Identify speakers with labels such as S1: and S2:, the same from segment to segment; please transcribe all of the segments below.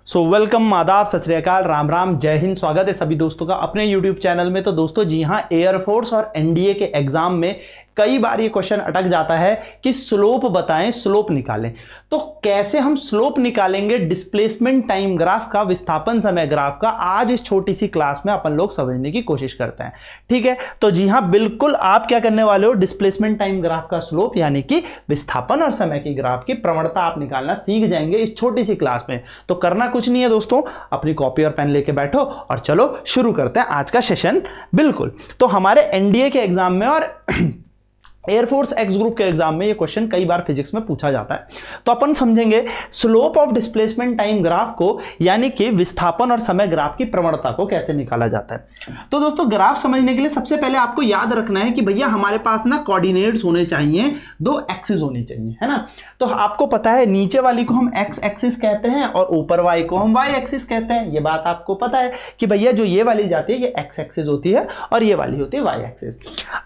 S1: Welcome, आदाब, सत श्री अकाल, राम राम, जय हिंद। स्वागत है सभी दोस्तों का अपने YouTube चैनल में। तो दोस्तों जी हाँ, एयरफोर्स और एनडीए के एग्जाम में कई बार ये क्वेश्चन अटक जाता है कि स्लोप बताएं, स्लोप निकालें। तो कैसे हम स्लोप निकालेंगे डिस्प्लेसमेंट टाइम ग्राफ का, विस्थापन समय ग्राफ का, आज इस छोटी सी क्लास में अपन लोग समझने की कोशिश करते हैं। ठीक है, तो जी हाँ बिल्कुल, आप क्या करने वाले हो, डिस्प्लेसमेंट टाइम ग्राफ का स्लोप यानी कि विस्थापन और समय की ग्राफ की प्रवणता आप निकालना सीख जाएंगे इस छोटी सी क्लास में। तो करना कुछ नहीं है दोस्तों, अपनी कॉपी और पेन लेके बैठो और चलो शुरू करते हैं आज का सेशन। बिल्कुल, तो हमारे एनडीए के एग्जाम में और एयरफोर्स एक्स ग्रुप के एग्जाम में ये क्वेश्चन कई बार फिजिक्स में पूछा जाता है। तो अपन समझेंगे slope of displacement time graph को, यानी कि विस्थापन और समय ग्राफ की प्रवणता को कैसे निकाला जाता है। तो दोस्तों ग्राफ समझने के लिए सबसे पहले आपको याद रखना है कि भैया हमारे पास ना कोऑर्डिनेट्स होने चाहिए, दो एक्सिस होनी चाहिए, है ना। तो आपको पता है नीचे वाली को हम एक्स एक्सिस कहते हैं और ऊपर वाई को हम वाई एक्सिस कहते हैं। ये बात आपको पता है कि भैया जो ये वाली जाती है ये एक्स एक्सिस होती है और ये वाली होती है वाई एक्सिस।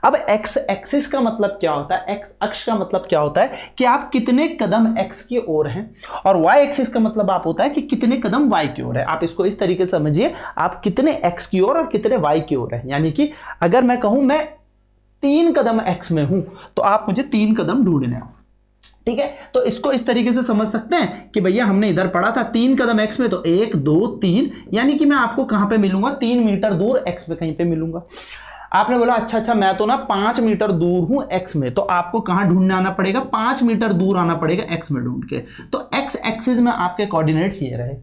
S1: अब एक्स एक्सिस का मतलब क्या होता है, एक्स अक्ष का मतलब क्या होता है कि आप कितने कदम एक्स की ओर हैं, और वाई एक्सिस का मतलब आप होता है कि कितने कदम वाई की ओर है। आप इसको इस तरीके से समझिए, आप कितने एक्स की ओर और कितने वाई की ओर है। यानी कि अगर मैं कहूं मैं 3 कदम एक्स में हूं तो आप मुझे 3 कदम ढूंढने आओ। ठीक है, तो इसको इस तरीके से समझ सकते हैं कि भैया हमने इधर पढ़ा था 3 कदम एक्स में, तो 1 2 3, यानी कि मैं आपको कहां पे मिलूंगा, 3 मीटर दूर एक्स पे कहीं पे मिलूंगा। आपने बोला अच्छा मैं तो ना 5 मीटर दूर हूं एक्स में, तो आपको कहां ढूंढने आना पड़ेगा, 5 मीटर दूर आना पड़ेगा एक्स में ढूंढ के। तो एक्स एक्सिस में आपके कोऑर्डिनेट्स ये रहे।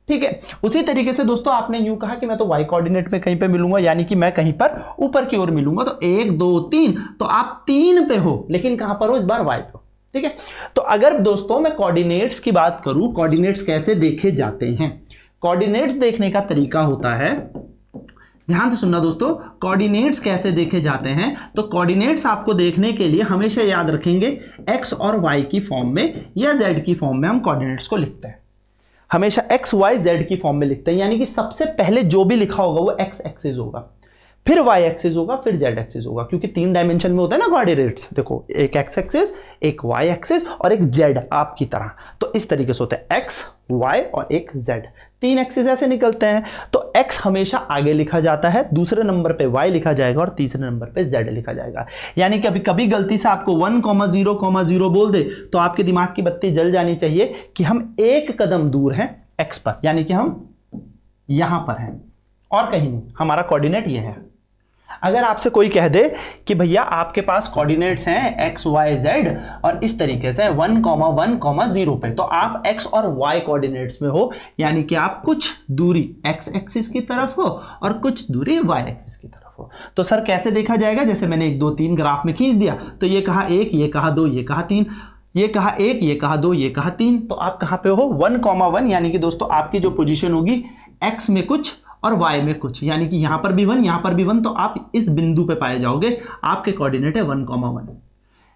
S1: ठीक है, उसी तरीके से दोस्तों आपने यूं कहा कि मैं तो वाई कोऑर्डिनेट में कहीं पे मिलूंगा, यानी कि मैं कहीं पर ऊपर की ओर मिलूंगा। तो 1 2 3, तो आप 3 पे हो, लेकिन कहां पर हो, इस बार वाई पे हो। ठीक है, तो अगर दोस्तों मैं कोऑर्डिनेट्स की बात करूं, कोऑर्डिनेट्स कैसे देखे जाते हैं। कोऑर्डिनेट्स देखने का तरीका होता है, ध्यान से सुनना दोस्तों, कोऑर्डिनेट्स कैसे देखे जाते हैं। तो कोऑर्डिनेट्स आपको देखने के लिए हमेशा याद रखेंगे एक्स और वाई की फॉर्म में या जेड की फॉर्म में हम कोऑर्डिनेट्स को लिखते हैं। हमेशा एक्स वाई जेड की फॉर्म में लिखते हैं, यानी कि सबसे पहले जो भी लिखा होगा वो एक्स एक्सिस होगा, फिर वाई एक्सिस होगा, फिर जेड एक्सिस होगा, क्योंकि 3 डायमेंशन में होता है ना कोऑर्डिनेट्स। देखो, एक एक्स एक्सिस, एक वाई एक्सिस और एक जेड आपकी तरह। तो इस तरीके से होता है एक्स वाई और एक जेड, 3 एक्सिस ऐसे निकलते हैं। तो एक्स हमेशा आगे लिखा जाता है, दूसरे नंबर पे वाई लिखा जाएगा और तीसरे नंबर पे जेड लिखा जाएगा। यानी कि अभी कभी गलती से आपको 1,0,0 बोल दे तो आपके दिमाग की बत्ती जल जानी चाहिए कि हम 1 कदम दूर हैं एक्स पर, यानी कि हम यहां पर हैं और कहीं नहीं, हमारा कोऑर्डिनेट ये है। अगर आपसे कोई कह दे कि भैया आपके पास कोऑर्डिनेट्स हैं एक्स वाई जेड और इस तरीके से 1,1,0 पे, तो आप एक्स और वाई कोऑर्डिनेट्स में हो, यानी कि आप कुछ दूरी एक्स एक्सिस की तरफ हो और कुछ दूरी वाई एक्सिस की तरफ हो। तो सर कैसे देखा जाएगा, जैसे मैंने 1 2 3 ग्राफ में खींच दिया, तो ये कहा 1, ये कहा 2, ये कहा 3, ये कहा 1, ये कहा 2, ये कहा 3, तो आप कहां पे हो, 1,1, यानी कि दोस्तों आपकी जो पोजीशन होगी एक्स में कुछ और y में कुछ, यानी कि यहां पर भी 1, यहां पर भी 1, तो आप इस बिंदु पे पाए जाओगे, आपके कोऑर्डिनेट है 1,1।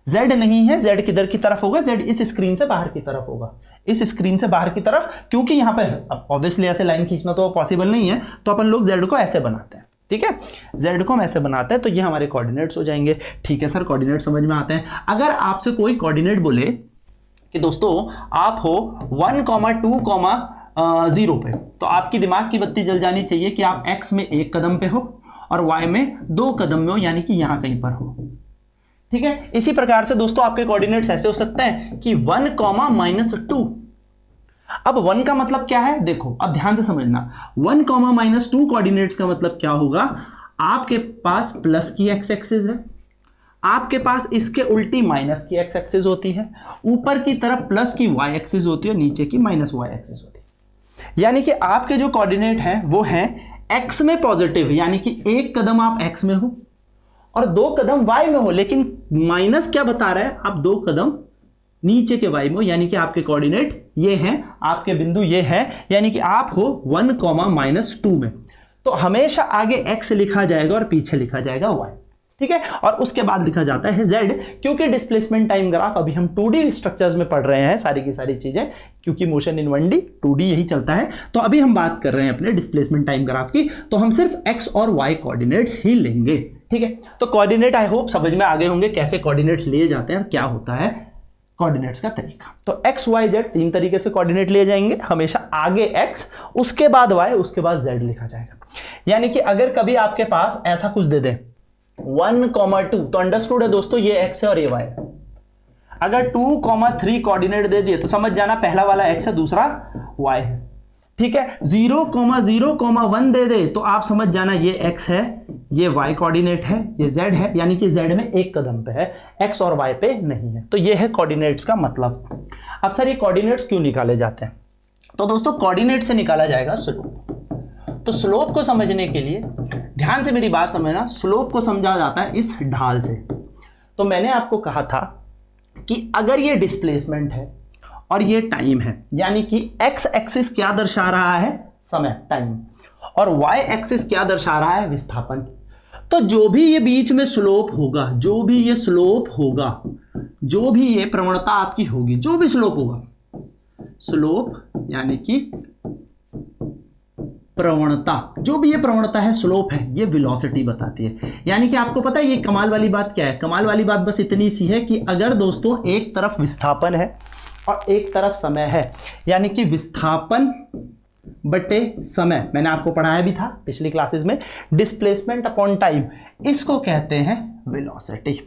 S1: z नहीं है, z किधर की तरफ होगा, z इस स्क्रीन से बाहर की तरफ होगा, इस स्क्रीन से बाहर की तरफ, क्योंकि यहां पे अब ऑब्वियसली ऐसे लाइन खींचना तो पॉसिबल नहीं है, तो अपन लोग z को ऐसे बनाते हैं। ठीक है, z को हम ऐसे बनाते हैं, तो ये हमारे कोऑर्डिनेट्स हो जाएंगे। ठीक है सर, कोऑर्डिनेट समझ में आते हैं। अगर आपसे कोई कोऑर्डिनेट बोले कि दोस्तों आप हो 1,2,0 पे, तो आपकी दिमाग की बत्ती जल जानी चाहिए कि आप x में 1 कदम पे हो और y में 2 कदम में हो, यानी कि यहां कहीं पर हो। ठीक है, इसी प्रकार से दोस्तों आपके कोऑर्डिनेट्स ऐसे हो सकते हैं कि 1,-2। अब 1 का मतलब क्या है, देखो अब ध्यान से समझना, 1,-2 कोऑर्डिनेट्स का मतलब क्या होगा, आपके पास प्लस की एक्स एक्सिस है, आपके पास इसके उल्टी माइनस की एक्स एक्सिस होती है, ऊपर की तरफ प्लस की वाई एक्सिस होती है, नीचे की माइनस वाई एक्सिस होती है। यानी कि आपके जो कोऑर्डिनेट हैं वो हैं एक्स में पॉजिटिव, यानी कि 1 कदम आप एक्स में हो और 2 कदम वाई में हो, लेकिन माइनस क्या बता रहा है, आप 2 कदम नीचे के वाई में हो, यानी कि आपके कोऑर्डिनेट ये हैं, आपके बिंदु ये है, यानी कि आप हो 1,-2 में। तो हमेशा आगे एक्स लिखा जाएगा और पीछे लिखा जाएगा वाई। ठीक है, और उसके बाद लिखा जाता है z, क्योंकि डिस्प्लेसमेंट टाइम ग्राफ अभी हम 2D स्ट्रक्चर्स में पढ़ रहे हैं सारी की सारी चीजें, क्योंकि मोशन इन 1D 2D यही चलता है। तो अभी हम बात कर रहे हैं अपने डिस्प्लेसमेंट टाइम ग्राफ की, तो हम सिर्फ x और y कोऑर्डिनेट्स ही लेंगे। ठीक है, तो कोऑर्डिनेट आई होप समझ में आ गए होंगे कैसे कोऑर्डिनेट्स लिए जाते हैं और क्या होता है। कोऑर्डिनेट्स का तरीका। तो एक्स वाई जेड तीन तरीके से कोऑर्डिनेट लिए जाएंगे, हमेशा आगे एक्स, उसके बाद वाई, उसके बाद जेड लिखा जाएगा। यानी कि अगर कभी आपके पास ऐसा कुछ दे दें 1,2, तो अंडरस्टूड है दोस्तों ये एक्स है और ये वाई है। अगर 2,3 कोऑर्डिनेट दे दिए तो समझ जाना पहला वाला एक्स है, दूसरा वाई है। ठीक है, 0,0,1 दे दे तो आप समझ जाना ये x है, ये y कोऑर्डिनेट है, ये z है, यानी कि z में एक कदम पे है, x और y पे नहीं है। तो ये है कोऑर्डिनेट्स का मतलब। अब सर ये कोऑर्डिनेट्स क्यों निकाले जाते हैं? तो दोस्तों कोऑर्डिनेट से निकाला जाएगा स्लोप। तो स्लोप को समझने के लिए ध्यान से मेरी बात समझना, स्लोप को समझा जाता है इस ढाल से। तो मैंने आपको कहा था कि अगर ये डिस्प्लेसमेंट है और ये टाइम है, यानी कि x एक्सिस क्या दर्शा रहा है? समय, टाइम, और y एक्सिस क्या दर्शा रहा है? विस्थापन। तो जो भी ये बीच में स्लोप होगा, जो भी ये स्लोप होगा, जो भी ये प्रवणता आपकी होगी, जो भी स्लोप होगा, स्लोप यानी कि प्रवणता, जो भी ये प्रवणता है, स्लोप है, ये वेलोसिटी बताती है। यानी कि आपको पता है ये कमाल वाली बात क्या है? कमाल वाली बात बस इतनी सी है कि अगर दोस्तों एक तरफ विस्थापन है और एक तरफ समय है, यानी कि विस्थापन बटे समय, मैंने आपको पढ़ाया भी था पिछली क्लासेस में, डिस्प्लेसमेंट अपॉन टाइम, इसको कहते हैं velocity.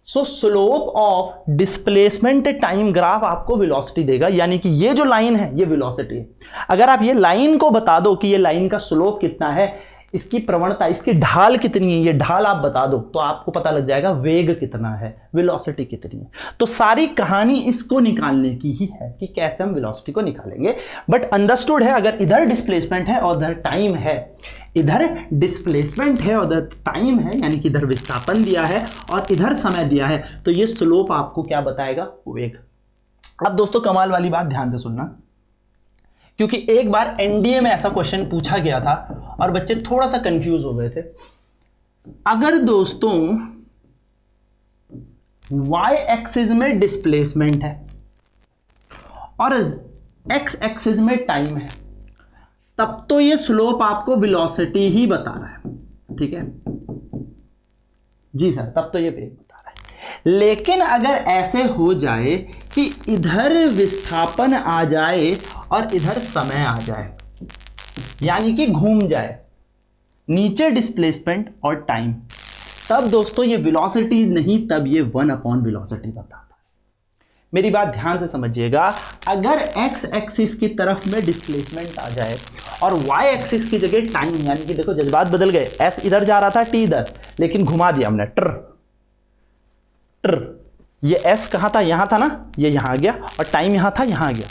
S1: So slope of displacement time graph आपको वेलोसिटी देगा, यानी कि ये जो लाइन है ये वेलोसिटी है। अगर आप ये लाइन को बता दो कि ये लाइन का स्लोप कितना है, इसकी प्रवणता, इसकी ढाल कितनी है, ये ढाल आप बता दो तो आपको पता लग जाएगा वेग कितना है, वेलोसिटी कितनी है। तो सारी कहानी इसको निकालने की ही है कि कैसे हम वेलोसिटी को निकालेंगे। बट अंडरस्टूड है, अगर इधर डिस्प्लेसमेंट है और इधर टाइम है, इधर डिस्प्लेसमेंट है और इधर टाइम है, यानी कि इधर विस्थापन दिया है और इधर समय दिया है, तो ये स्लोप आपको क्या बताएगा? वेग। अब दोस्तों कमाल वाली बात ध्यान से सुनना, क्योंकि एक बार एनडीए में ऐसा क्वेश्चन पूछा गया था और बच्चे थोड़ा सा कंफ्यूज हो गए थे। अगर दोस्तों y एक्सिस में डिस्प्लेसमेंट है और x एक्सिस में टाइम है, तब तो ये स्लोप आपको वेलोसिटी ही बता रहा है। ठीक है जी सर, तब तो ये वेग बता रहा है। लेकिन अगर ऐसे हो जाए कि इधर विस्थापन आ जाए और इधर समय आ जाए, यानी कि घूम जाए, नीचे डिस्प्लेसमेंट और टाइम, तब दोस्तों ये वेलोसिटी नहीं, तब ये 1 वेलोसिटी बताता है। मेरी बात ध्यान से समझिएगा, अगर x एक्सिस की तरफ में डिस्प्लेसमेंट आ जाए और y एक्सिस की जगह टाइम, यानी कि देखो जज्बात बदल गए, s इधर जा रहा था, t इधर, लेकिन घुमा दिया हमने, ये s कहां था? यहां था ना, ये यहां आ गया, और टाइम यहां था, यहां आ गया।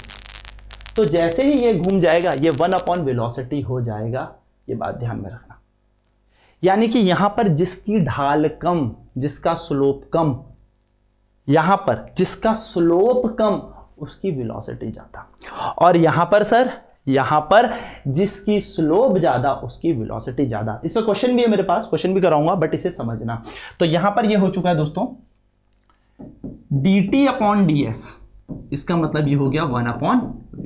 S1: तो जैसे ही ये घूम जाएगा ये 1 वेलोसिटी हो जाएगा। ये बात ध्यान में रखना, यानी कि यहां पर जिसकी ढाल कम, जिसका स्लोप कम, यहां पर जिसका स्लोप कम, उसकी वेलोसिटी ज्यादा, और यहां पर सर, यहां पर जिसकी स्लोप ज्यादा, उसकी वेलोसिटी ज्यादा। इसमें क्वेश्चन भी है मेरे पास, क्वेश्चन भी कराऊंगा, बट इसे समझना। तो यहां पर ये हो चुका है दोस्तों dt अपॉन ds, इसका मतलब ये हो गया 1/v।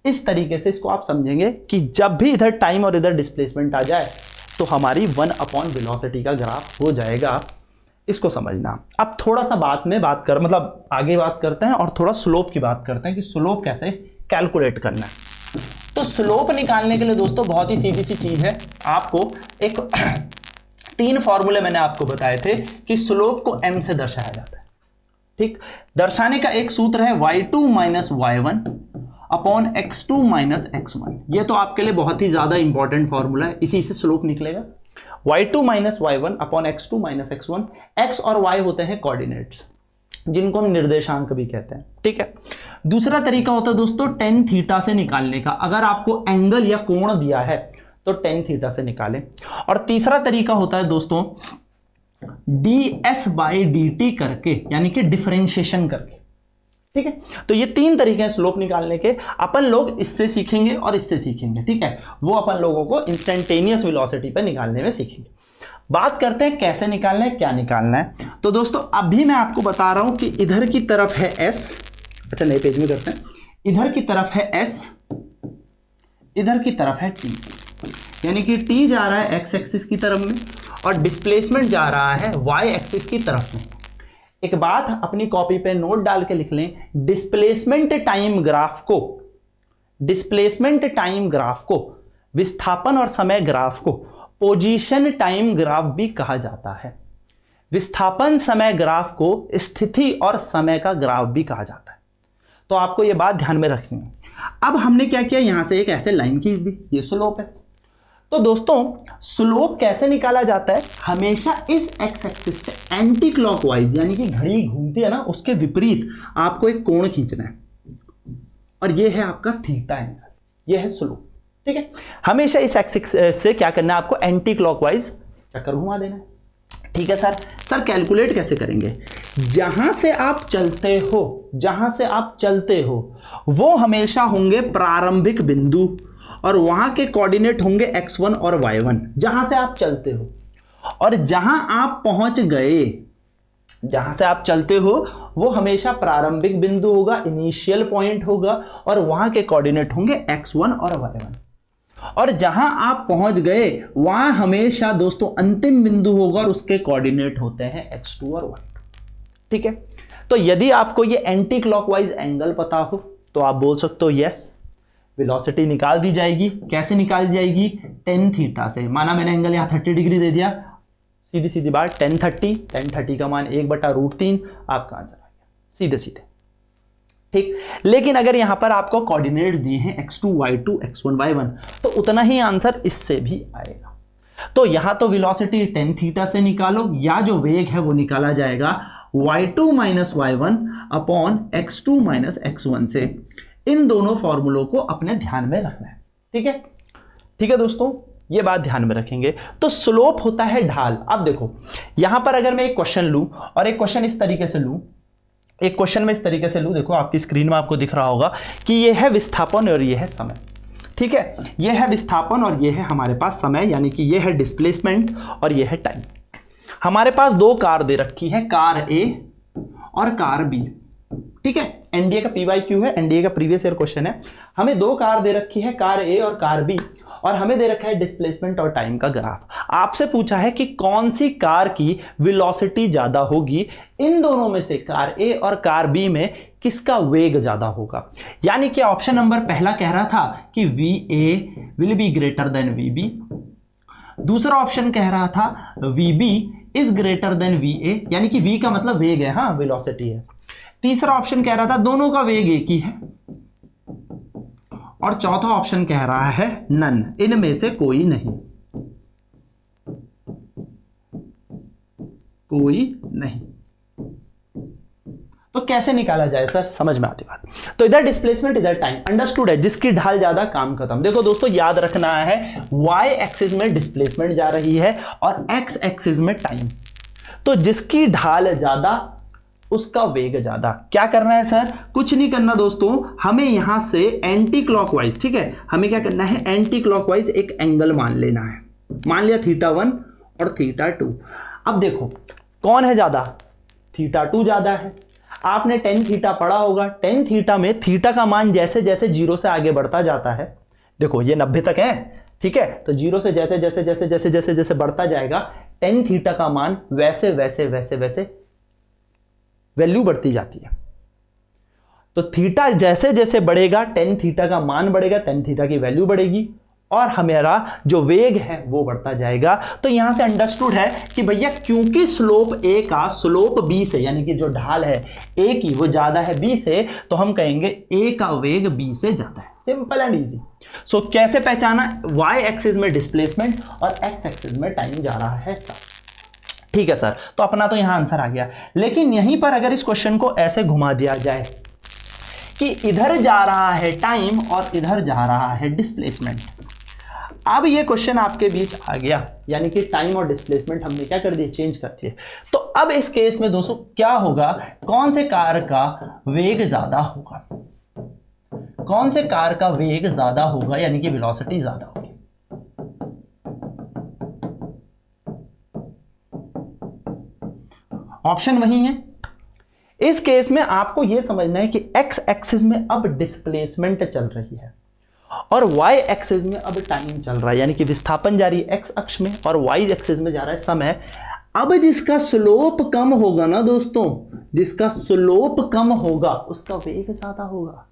S1: इस तरीके से इसको आप समझेंगे कि जब भी इधर टाइम और इधर डिस्प्लेसमेंट आ जाए तो हमारी 1 वेलोसिटी का ग्राफ हो जाएगा। इसको समझना। अब थोड़ा सा आगे बात करते हैं और थोड़ा स्लोप की बात करते हैं कि स्लोप कैसे कैलकुलेट करना है। तो स्लोप निकालने के लिए दोस्तों बहुत ही सीधी सी चीज है, आपको एक 3 फॉर्मूले मैंने आपको बताए थे कि स्लोप को m से दर्शाया जाता है। ठीक, दर्शाने का एक सूत्र है y2 minus y1 upon x2 minus x1। ये तो आपके लिए बहुत ही ज्यादा इंपॉर्टेंट फॉर्मूला है, इसी से स्लोप निकलेगा। y2 minus y1 upon x2 minus x1। x और y होते हैं कोऑर्डिनेट्स, जिनको हम निर्देशांक भी कहते हैं। ठीक है, दूसरा तरीका होता है दोस्तों टेन थीटा से निकालने का। अगर आपको एंगल या कोण दिया है तो टेन थीटा से निकालें। और तीसरा तरीका होता है दोस्तों ds बाई dt करके, यानी कि डिफरेंशिएशन करके। ठीक है, तो ये 3 तरीके हैं स्लोप निकालने के। अपन लोग इससे सीखेंगे और इससे सीखेंगे। ठीक है, वो अपन लोगों को इंस्टेंटेनियस वेलोसिटी पर निकालने में सीखेंगे। बात करते हैं कैसे निकालना है, क्या निकालना है। तो दोस्तों अभी मैं आपको बता रहा हूं कि इधर की तरफ है s, अच्छा नए पेज में करते हैं, इधर की तरफ है s, इधर की तरफ है t, यानी कि t जा रहा है x एक्सिस की तरफ में और डिस्प्लेसमेंट जा रहा है y एक्सिस की तरफ में। एक बात अपनी कॉपी पे नोट डाल के लिख लें, डिस्प्लेसमेंट टाइम ग्राफ को, डिस्प्लेसमेंट टाइम ग्राफ को, विस्थापन और समय ग्राफ को पोजीशन टाइम ग्राफ भी कहा जाता है। विस्थापन समय ग्राफ को स्थिति और समय का ग्राफ भी कहा जाता है। तो आपको यह बात ध्यान में रखनी है। अब हमने क्या किया, यहां से एक ऐसे लाइन खींच दी, ये स्लोप है। तो दोस्तों स्लोप कैसे निकाला जाता है, हमेशा इस एक्स एक्सिस से एंटी क्लॉकवाइज, यानी कि घड़ी घूमती है ना उसके विपरीत आपको एक कोण खींचना है, और ये है आपका थीटा एंगल, ये है स्लोप। ठीक है, हमेशा इस एक्सिस से क्या करना है आपको, एंटी क्लॉकवाइज चक्कर घुमा देना है। ठीक है सर कैलकुलेट कैसे करेंगे, जहां से आप चलते हो, जहां से आप चलते हो वो हमेशा होंगे प्रारंभिक बिंदु, और वहां के कोऑर्डिनेट होंगे x1 और y1, जहां से आप चलते हो। और जहां आप पहुंच गए, जहां से आप चलते हो वो हमेशा प्रारंभिक बिंदु होगा, इनिशियल पॉइंट होगा, और वहां के कोऑर्डिनेट होंगे x1 और y1। और जहां आप पहुंच गए वहां हमेशा दोस्तों अंतिम बिंदु होगा, और उसके कोऑर्डिनेट होते हैं x2 और y2। ठीक है, तो यदि आपको ये एंटी क्लॉकवाइज एंगल पता हो तो आप बोल सकते हो यस, वेलोसिटी निकाल दी जाएगी। कैसे निकाल जाएगी, tan थीटा से। माना मैंने एंगल यहां 30 डिग्री दे दिया, सीधी सीधी बात tan 30 का मान 1/√3, आपका आंसर आ गया सीधे सीधे। ठीक, लेकिन अगर यहां पर आपको कोऑर्डिनेट्स दिए हैं x2 y2 x1 y1, तो उतना ही आंसर इससे भी आएगा। तो यहां तो वेलोसिटी tan थीटा से निकालो, या जो वेग है वो निकाला जाएगा y2 minus y1 upon x2 minus x1 से। इन दोनों फॉर्मूलों को अपने ध्यान में रखना है। ठीक है, ठीक है दोस्तों, ये बात ध्यान में रखेंगे। तो स्लोप होता है ढाल। अब देखो यहां पर अगर मैं एक क्वेश्चन लूं, और एक क्वेश्चन इस तरीके से लूं, एक क्वेश्चन में इस तरीके से लूं, देखो आपकी स्क्रीन में आपको दिख रहा होगा कि ये है विस्थापन और ये है समय। ठीक है, ये है विस्थापन और ये है हमारे पास समय, यानी कि ये है डिस्प्लेसमेंट और ये है टाइम। हमारे पास दो कार दे रखी है, कार ए और कार बी। ठीक है, एनडीए का PYQ है, एनडीए का प्रीवियस ईयर क्वेश्चन है। हमें दो कार दे रखी है, कार ए और कार बी, और हमें दे रखा है डिस्प्लेसमेंट और टाइम का ग्राफ। आपसे पूछा है कि कौन सी कार की वेलोसिटी ज्यादा होगी, इन दोनों में से कार ए और कार बी में किसका वेग ज्यादा होगा। यानी कि ऑप्शन नंबर पहला कह रहा था कि VA will be greater than VB, दूसरा ऑप्शन कह रहा था VB is greater than VA, यानी कि V का मतलब वेग है, हाँ वेलोसिटी है। तीसरा ऑप्शन कह रहा था दोनों का वेग एक ही है, और चौथा ऑप्शन कह रहा है नन, इनमें से कोई नहीं, कोई नहीं। तो कैसे निकाला जाए सर, समझ में आती बात। तो इधर डिस्प्लेसमेंट इधर टाइम, अंडरस्टूड है, जिसकी ढाल ज्यादा काम खत्म। देखो दोस्तों याद रखना है, y एक्सिस में डिस्प्लेसमेंट जा रही है और x एक्सिस में टाइम। तो जिसकी ढाल ज्यादा उसका वेग ज्यादा। क्या करना है सर, कुछ नहीं करना दोस्तों, हमें यहां से एंटी क्लॉकवाइज, ठीक है, हमें क्या करना है, एंटी क्लॉकवाइज एक एंगल मान लेना है। मान लिया θ1 और θ2। अब देखो कौन है ज्यादा, θ2 ज्यादा है। आपने tan थीटा पढ़ा होगा, tan थीटा में थीटा का मान जैसे जैसे 0 से आगे बढ़ता जाता है, देखो ये 90 तक है, ठीक है, तो 0 से जैसे जैसे जैसे जैसे जैसे जैसे बढ़ता जाएगा tan थीटा का मान वैसे वैसे वैसे वैसे वैल्यू बढ़ती जाती है। तो थीटा जैसे जैसे बढ़ेगा tan थीटा का मान बढ़ेगा, tan थीटा की वैल्यू बढ़ेगी, और हमारा जो वेग है वो बढ़ता जाएगा। तो यहां से अंडरस्टूड है कि भैया क्योंकि स्लोप ए का स्लोप बी से, यानी कि जो ढाल है ए की वो ज्यादा है बी से, तो हम कहेंगे ए का वेग बी से ज्यादा है। Simple and easy. सो कैसे पहचाना, वाई एक्सिस में डिस्प्लेसमेंट और एक्स एक्सिस में टाइम जा रहा है। ठीक है सर, तो अपना तो यहां आंसर आ गया। लेकिन यहीं पर अगर इस क्वेश्चन को ऐसे घुमा दिया जाए कि इधर जा रहा है टाइम और इधर जा रहा है डिस्प्लेसमेंट, अब ये क्वेश्चन आपके बीच आ गया, यानी कि टाइम और डिस्प्लेसमेंट हमने क्या कर दिया, चेंज कर दिए। तो अब इस केस में दोस्तों क्या होगा, कौन से कार का वेग ज्यादा होगा, कौन से कार का वेग ज्यादा होगा, यानी कि वेलोसिटी ज्यादा होगी। ऑप्शन वही है। इस केस में आपको यह समझना है कि एक्स एक्सिस में अब डिस्प्लेसमेंट चल रही है और y एक्सिस में अब टाइम चल रहा है, यानी कि विस्थापन जा रही है x अक्ष में और y एक्सिस में जा रहा है समय। अब जिसका स्लोप कम होगा ना दोस्तों, जिसका स्लोप कम होगा उसका वेग ज्यादा होगा।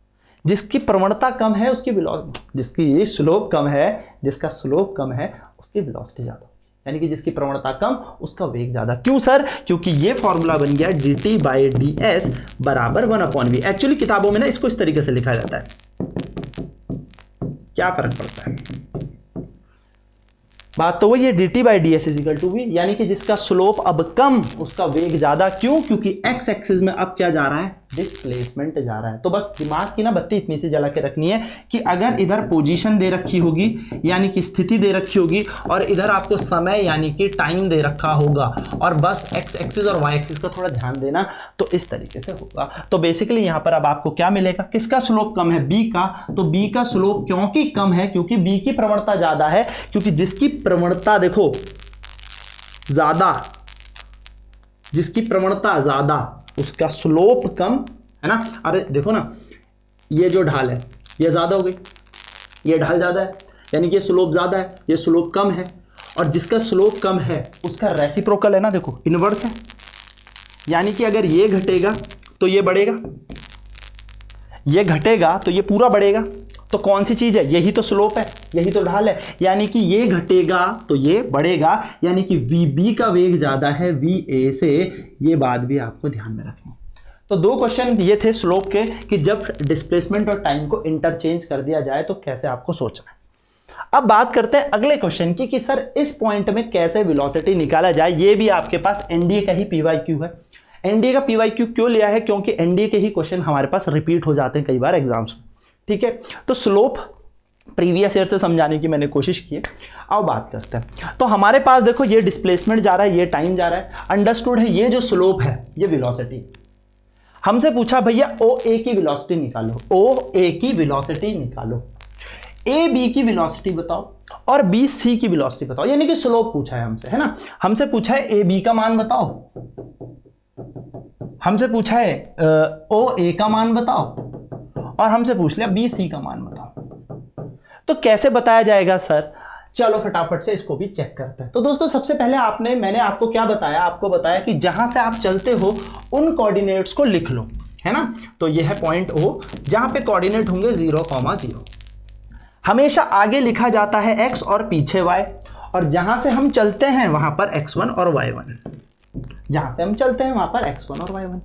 S1: जिसकी प्रवणता कम है उसकी वेलोसिटी, जिसकी स्लोप कम है, जिसका स्लोप कम है उसकी वेलोसिटी ज्यादा होगी। यानी कि जिसकी प्रवणता कम उसका वेग ज्यादा। क्यों सर? क्योंकि ये फॉर्मूला बन गया dt/ds बराबर 1/v। एक्चुअली किताबों में ना इसको इस तरीके से लिखा जाता है, क्या फर्क पड़ता है, बात तो वही है, dt/ds इक्वल टू v, यानी कि जिसका स्लोप अब कम उसका वेग ज्यादा। क्यों? क्योंकि x एक्सिस में अब क्या जा रहा है, डिस्प्लेसमेंट जा रहा है। तो बस दिमाग की ना बत्ती इतनी सी जला के रखनी है कि अगर इधर पोजीशन दे रखी होगी यानी कि स्थिति दे रखी होगी और इधर आपको समय यानी कि टाइम दे रखा होगा और बस x एक्सिस और y एक्सिस का थोड़ा ध्यान देना, तो इस तरीके से होगा। तो बेसिकली यहां पर अब आपको क्या मिलेगा, किसका स्लोप कम है, b का। तो b का स्लोप क्योंकि कम है, क्योंकि b की प्रवणता ज्यादा है, क्योंकि जिसकी प्रवणता देखो ज्यादा, जिसकी प्रवणता ज्यादा उसका स्लोप कम है ना। अरे देखो ना, ये जो ढाल है ये ज्यादा हो गई, ये ढाल ज्यादा है, यानी कि ये स्लोप ज्यादा है, ये स्लोप कम है। और जिसका स्लोप कम है उसका रेसिप्रोकल है ना, देखो इनवर्स है, यानी कि अगर ये घटेगा तो ये बढ़ेगा, ये घटेगा तो ये पूरा बढ़ेगा। तो कौन सी चीज है, यही तो स्लोप है, यही तो ढाल है, यानी कि ये घटेगा तो ये बढ़ेगा, यानी कि VB का वेग ज्यादा है VA से। ये बात भी आपको ध्यान में रखनी। तो दो क्वेश्चन ये थे स्लोप के कि जब डिस्प्लेसमेंट और टाइम को इंटरचेंज कर दिया जाए तो कैसे आपको सोचना है। अब बात करते हैं अगले क्वेश्चन की कि सर इस पॉइंट में कैसे वेलोसिटी निकाला जाए। ये भी आपके पास एनडीए का ही PYQ है। एनडीए का PYQ क्यों लिया है, क्योंकि एनडीए के ही क्वेश्चन हमारे पास रिपीट हो जाते हैं कई बार एग्जाम्स में, ठीक है। तो स्लोप प्रीवियस ईयर से समझाने की मैंने कोशिश की है। अब बात करते हैं, तो हमारे पास देखो ये डिस्प्लेसमेंट जा रहा है, ये टाइम जा रहा है, अंडरस्टूड है। ये जो स्लोप है ये वेलोसिटी। हमसे पूछा भैया OA की वेलोसिटी निकालो, OA की वेलोसिटी निकालो, AB की वेलोसिटी बताओ और BC की वेलोसिटी बताओ, यानी कि स्लोप पूछा है हमसे, है ना। हमसे पूछा है AB का मान बताओ, हमसे पूछा है OA का मान बताओ और हमसे पूछ लिया BC का मान बताओ। तो कैसे बताया जाएगा सर, चलो फटाफट से इसको भी चेक करते हैं। तो दोस्तों सबसे पहले मैंने आपको क्या बताया, आपको बताया कि जहां से आप चलते हो उन कोऑर्डिनेट्स को लिख लो, है ना। तो ये है पॉइंट O, जहां पे कोऑर्डिनेट होंगे 0,0। हमेशा आगे लिखा जाता है x और पीछे y, और जहां से हम चलते हैं वहां पर x1 और y1, जहां से हम चलते हैं वहां पर x1 और y1।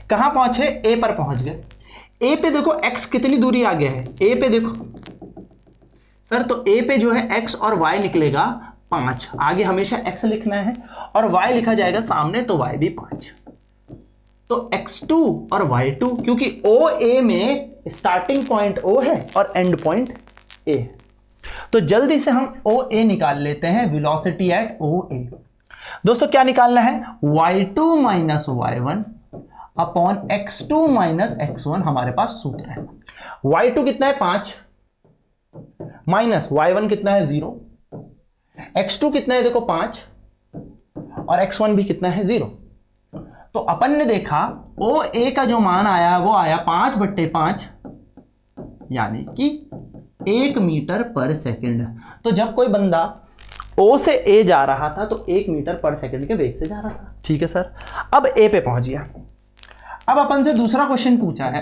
S1: कहां पहुंचे, A पर पहुंच गए। ए पे देखो x कितनी दूरी आगे है, ए पे देखो सर, तो ए पे जो है x और y निकलेगा 5, आगे हमेशा x लिखना है और y लिखा जाएगा सामने, तो y भी 5। तो x2 और y2, क्योंकि OA में स्टार्टिंग पॉइंट O है और एंड पॉइंट A है, तो जल्दी से हम OA निकाल लेते हैं, वेलोसिटी एट OA। दोस्तों क्या निकालना है, y2 minus y1 upon x2 minus x1, हमारे पास सूत्र है। y2 कितना है 5 माइनस y1 कितना है 0, x2 कितना है देखो 5 और x1 भी कितना है 0। तो अपन ने देखा OA का जो मान आया वो आया 5/5, यानी कि 1 मीटर पर सेकंड। तो जब कोई बंदा O से A जा रहा था तो 1 मीटर पर सेकंड के वेग से जा रहा था, ठीक है सर। अब A पे पहुंच गया। अब अपन से दूसरा क्वेश्चन पूछा है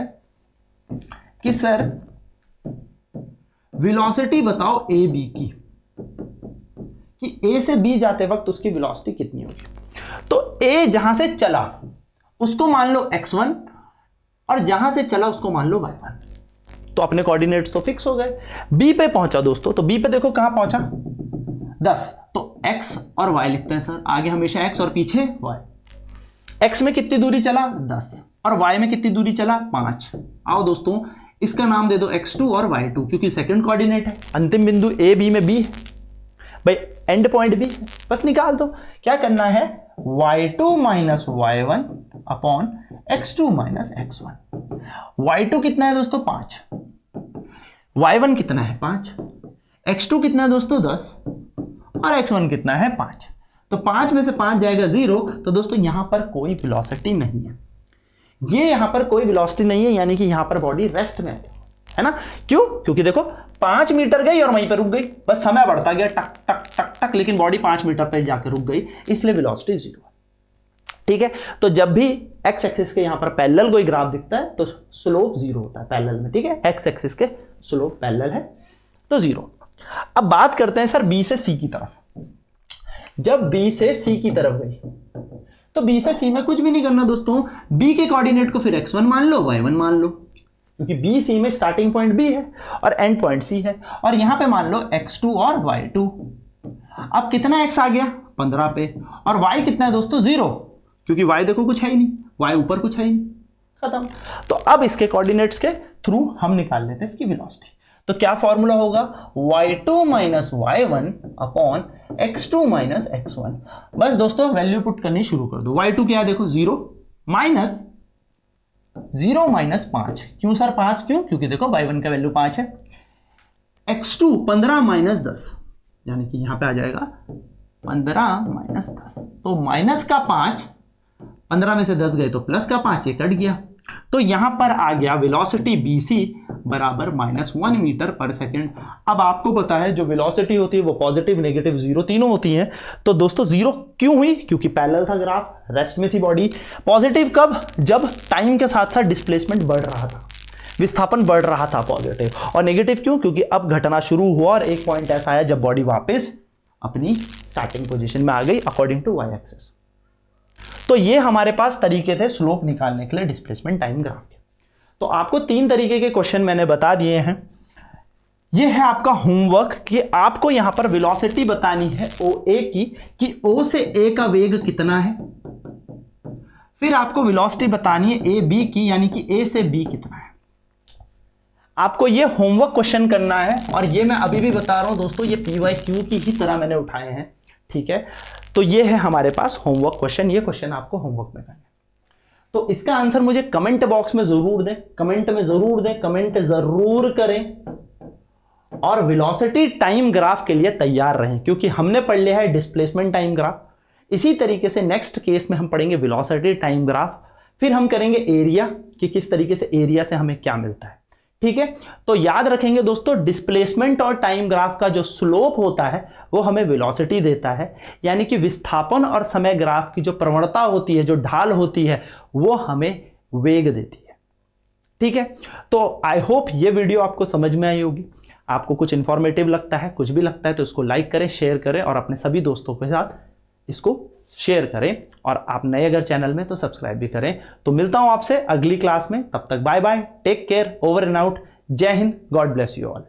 S1: कि सर वेलोसिटी बताओ AB की, कि A से B जाते वक्त उसकी वेलोसिटी कितनी होगी। तो A जहां से चला उसको मान लो x1 और जहां से चला उसको मान लो y1, तो अपने कोऑर्डिनेट्स तो फिक्स हो गए। B पे पहुंचा दोस्तों, तो B पे देखो कहां पहुंचा 10, तो x और y लिखते हैं सर, आगे हमेशा x और पीछे y। x में कितनी दूरी चला 10 और y में कितनी दूरी चला 5। आओ दोस्तों इसका नाम दे दो x2 और y2, क्योंकि सेकंड कोऑर्डिनेट है, अंतिम बिंदु A B में B है भाई, एंड पॉइंट B है, बस निकाल दो। क्या करना है, y2 minus y1 upon x2 minus x1। y2 कितना है दोस्तों 5, y1 कितना है 5, x2 कितना है दोस्तों 10 और x1 कितना है 5। तो 5 में से 5 जाएगा 0, तो दोस्तों यहां पर कोई वेलोसिटी नहीं है, ये यहां पर कोई वेलोसिटी नहीं है, यानी कि यहां पर बॉडी रेस्ट में है ना। क्यों, क्योंकि देखो 5 मीटर गई और वहीं पे रुक गई, बस समय बढ़ता गया टक टक टक टक, लेकिन बॉडी 5 मीटर पे जाके रुक गई, इसलिए वेलोसिटी 0 है। ठीक है, तो जब भी एक्स एक्सिस के यहां पर पैरेलल कोई ग्राफ दिखता है तो स्लोप 0 होता है पैरेलल में। ठीक है, एक्स एक्सिस के स्लोप पैरेलल है तो 0। अब बात करते हैं सर बी से सी की तरफ। जब बी से सी की तरफ गई तो बी से सी में कुछ भी नहीं करना दोस्तों, बी के कोऑर्डिनेट को फिर x1 मान लो, y1 मान लो, क्योंकि बी सी में स्टार्टिंग पॉइंट बी है और एंड पॉइंट सी है, और यहां पे मान लो x2 और y2। अब कितना x आ गया 15 पे, और y कितना है दोस्तों 0, क्योंकि y देखो कुछ है ही नहीं, y ऊपर कुछ है ही नहीं, खत्म। तो अब इसके कोऑर्डिनेट्स के थ्रू हम निकाल लेते हैं इसकी वेलोसिटी। तो क्या फॉर्मूला होगा, y2 minus y1 upon x2 minus x1। बस दोस्तों वैल्यू पुट करनी शुरू कर दो। y2 क्या है देखो 0 माइनस 0 माइनस 5, क्यों सर 5 क्यों, क्योंकि देखो y1 का वैल्यू 5 है। x2 15 माइनस 10, यानी कि यहां पे आ जाएगा 15 माइनस 10, तो माइनस का 5, 15 में से 10 गए तो प्लस का 5, ये कट गया, तो यहां पर आ गया वेलोसिटी BC बराबर -1 मीटर पर सेकंड। अब आपको पता है जो वेलोसिटी होती है वो पॉजिटिव नेगेटिव 0 तीनों होती हैं, तो दोस्तों 0 क्यों हुई, क्योंकि पैरेलल था ग्राफ, रेस्ट में थी बॉडी। पॉजिटिव कब, जब टाइम के साथ साथ डिस्प्लेसमेंट बढ़ रहा था, विस्थापन बढ़ रहा था पॉजिटिव। और नेगेटिव क्यों, क्योंकि अब घटना शुरू हुआ और एक पॉइंट ऐसा आया जब बॉडी वापस अपनी स्टार्टिंग पोजीशन में आ गई अकॉर्डिंग टू वाई एक्सिस। तो ये हमारे पास तरीके थे स्लोप निकालने के लिए डिस्प्लेसमेंट टाइम ग्राफ के। तो आपको 3 तरीके के क्वेश्चन मैंने बता दिए हैं। ये है आपका होमवर्क कि आपको यहां पर वेलोसिटी बतानी है OA की, कि O से A का वेग कितना है। फिर आपको वेलोसिटी बतानी है AB की, यानी कि A से B कितना है। आपको ये होमवर्क क्वेश्चन करना है, और ये मैं अभी भी बता रहा हूं दोस्तों, ये PYQ की ही तरह मैंने उठाए हैं। ठीक है, तो ये है हमारे पास होमवर्क क्वेश्चन, ये क्वेश्चन आपको होमवर्क में करना है। तो इसका आंसर मुझे कमेंट बॉक्स में जरूर दें, कमेंट में जरूर दें, कमेंट जरूर करें, और वेलोसिटी टाइम ग्राफ के लिए तैयार रहें, क्योंकि हमने पढ़ लिया है डिस्प्लेसमेंट टाइम ग्राफ। इसी तरीके से नेक्स्ट केस में हम पढ़ेंगे वेलोसिटी टाइम ग्राफ, फिर हम करेंगे एरिया, कि किस तरीके से एरिया से हमें क्या मिलता है। ठीक है, तो याद रखेंगे दोस्तों, डिस्प्लेसमेंट और टाइम ग्राफ का जो स्लोप होता है वो हमें वेलोसिटी देता है, यानी कि विस्थापन और समय ग्राफ की जो प्रवणता होती है, जो ढाल होती है, वो हमें वेग देती है। ठीक है, तो आई होप ये वीडियो आपको समझ में आई होगी। आपको कुछ इंफॉर्मेटिव लगता है, कुछ भी लगता है, तो इसको लाइक करें, शेयर करें, और अपने सभी दोस्तों के साथ इसको शेयर करें, और आप नए अगर चैनल में तो सब्सक्राइब भी करें। तो मिलता हूं आपसे अगली क्लास में, तब तक bye bye, take care, over and out, जय हिंद, गॉड ब्लेस यू ऑल।